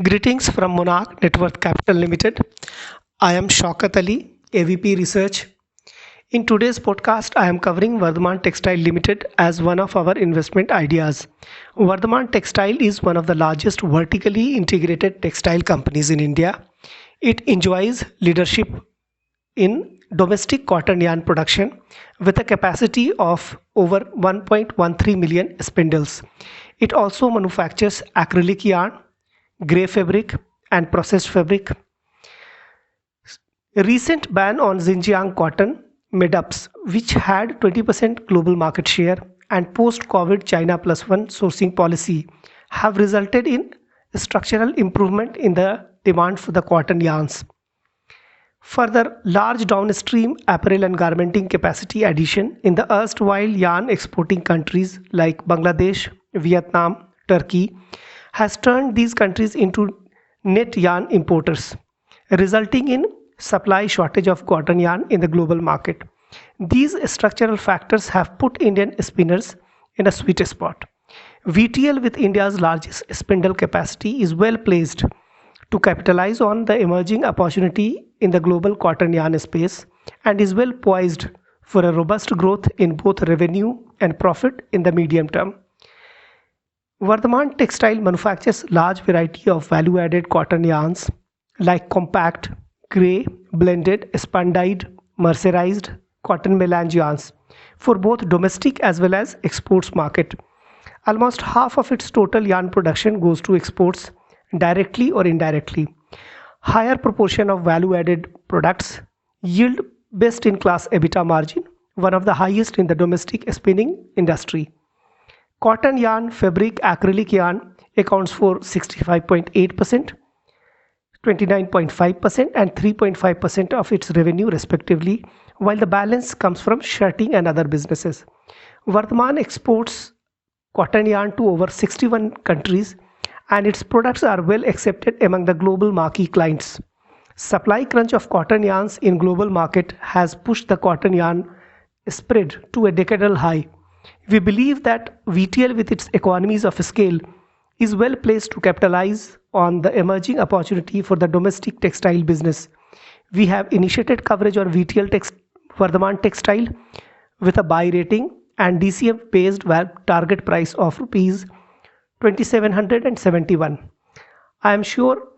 Greetings from Monarch Network Capital Limited. I am Shaukat Ali, AVP Research. In today's podcast, I am covering Vardhaman Textile Limited as one of our investment ideas. Vardhaman Textile is one of the largest vertically integrated textile companies in India. It enjoys leadership in domestic cotton yarn production with a capacity of over 1.13 million spindles. It also manufactures acrylic yarn, grey fabric, and processed fabric. A recent ban on Xinjiang cotton made-ups, which had 20% global market share, and post-COVID China Plus One sourcing policy have resulted in structural improvement in the demand for the cotton yarns. Further, large downstream apparel and garmenting capacity addition in the erstwhile yarn exporting countries like Bangladesh, Vietnam, Turkey has turned these countries into net yarn importers, resulting in supply shortage of cotton yarn in the global market. These structural factors have put Indian spinners in a sweet spot. VTL, with India's largest spindle capacity, is well placed to capitalize on the emerging opportunity in the global cotton yarn space and is well poised for a robust growth in both revenue and profit in the medium term. Vardhaman Textile manufactures large variety of value-added cotton yarns like compact, grey, blended, spun-dyed, mercerized cotton melange yarns for both domestic as well as exports market. Almost half of its total yarn production goes to exports directly or indirectly. Higher proportion of value-added products yield best-in-class EBITDA margin, one of the highest in the domestic spinning industry. Cotton yarn, fabric, acrylic yarn accounts for 65.8%, 29.5% and 3.5% of its revenue respectively, while the balance comes from shirting and other businesses. Vardhaman exports cotton yarn to over 61 countries and its products are well accepted among the global marquee clients. Supply crunch of cotton yarns in global market has pushed the cotton yarn spread to a decadal high. We believe that VTL, with its economies of scale, is well placed to capitalize on the emerging opportunity for the domestic textile business. We have initiated coverage on Vardhaman Textile with a buy rating and DCF based target price of rupees 2771. I am sure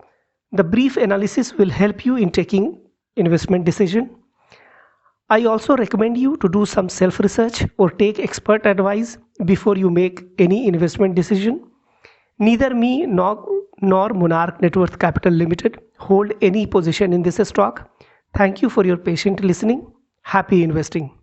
the brief analysis will help you in taking investment decision. I also recommend you to do some self-research or take expert advice before you make any investment decision. Neither me nor Monarch Network Capital Limited hold any position in this stock. Thank you for your patient listening. Happy investing.